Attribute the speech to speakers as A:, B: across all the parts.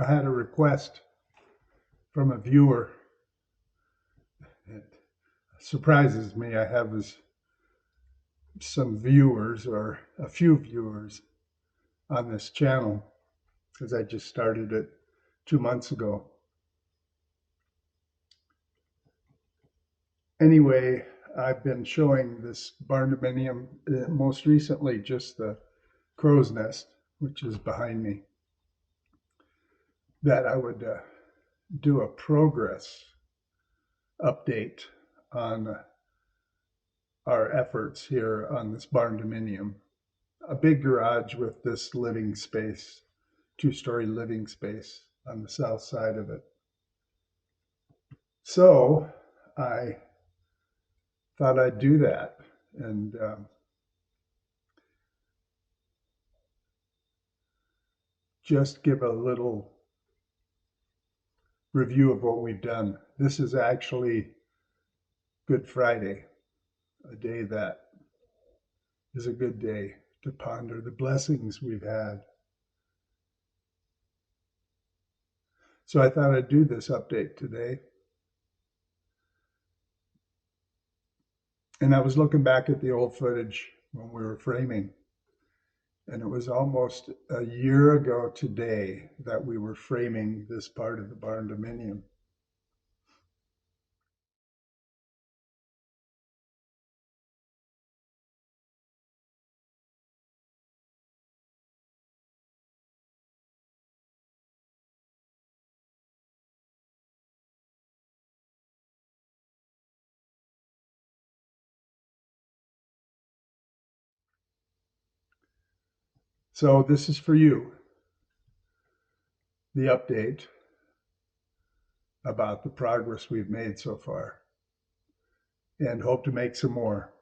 A: I had a request from a viewer. It surprises me. I have some viewers, or a few viewers, on this channel because I just started it 2 months ago. Anyway, I've been showing this Barndominium, most recently just the crow's nest, which is behind me, that I would do a progress update on our efforts here on this Barndominium. A big garage with this living space, 2-story living space on the south side of it. So I thought I'd do that and just give a little review of what we've done. This is actually Good Friday, a day that is a good day to ponder the blessings we've had. So I thought I'd do this update today. And I was looking back at the old footage when we were framing, and it was almost a year ago today that we were framing this part of the Barndominium. So this is for you, the update about the progress we've made so far, and hope to make some more.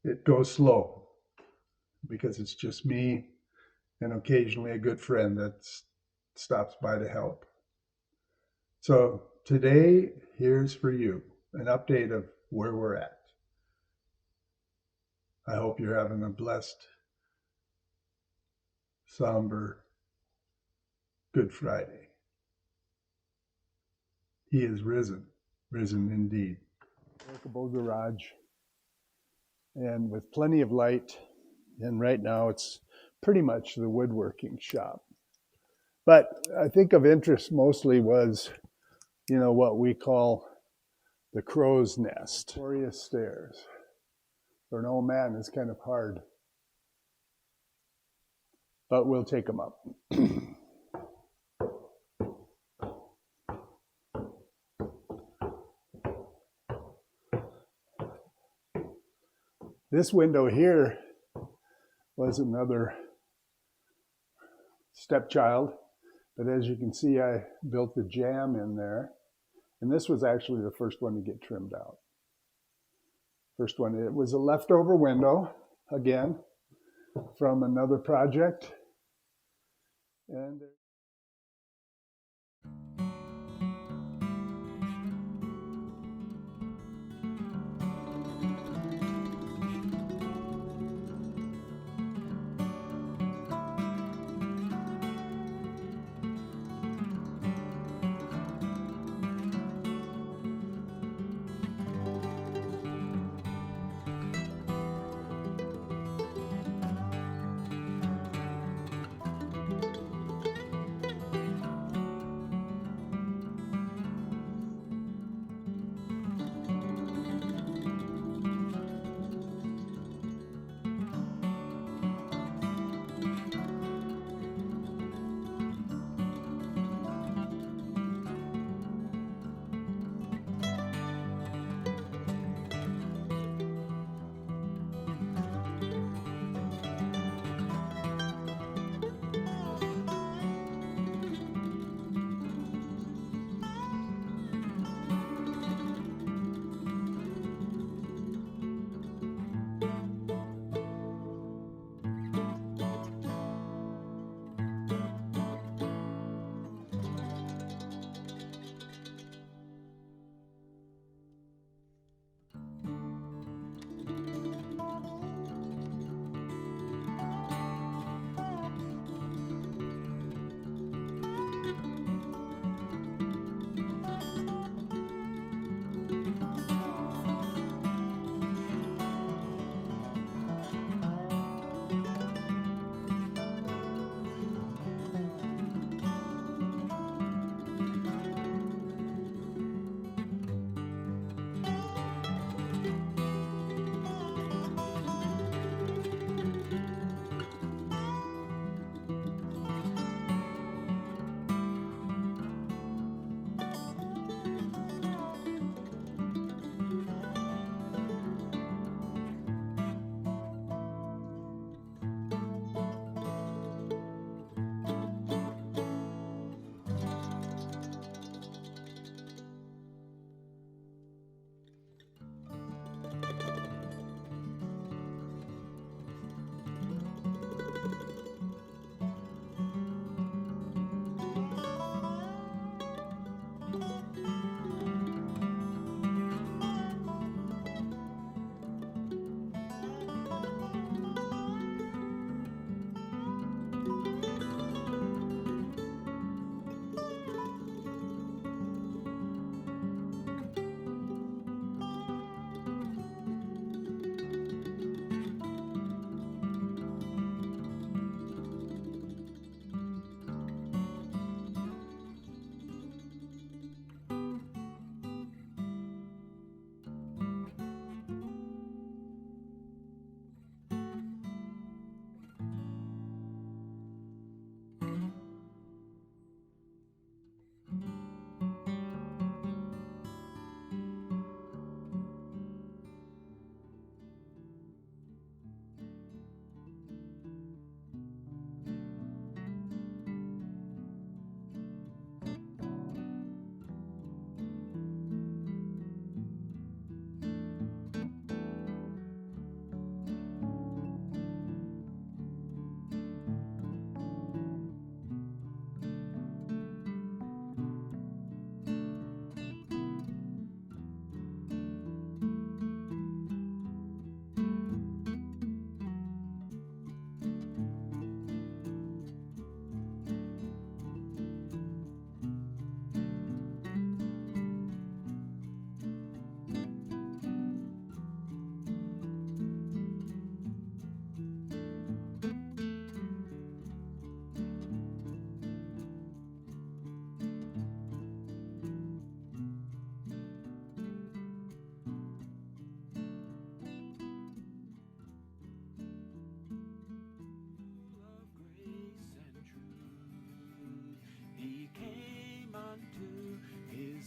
A: It goes slow because it's just me and occasionally a good friend that stops by to help. So today, here's for you an update of where we're at. I hope you're having a blessed, somber Good Friday. He is risen, risen indeed. Workable garage, and with plenty of light. And right now it's pretty much the woodworking shop. But I think of interest mostly was, what we call the crow's nest. Glorious stairs. For an old man, it's kind of hard. But we'll take them up. This window here was another stepchild, but as you can see, I built the jamb in there, and this was actually the first one to get trimmed out. First one, it was a leftover window, again, from another project, and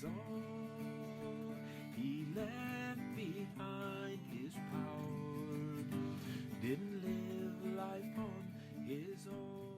B: is all. He left behind his power, didn't live life on his own.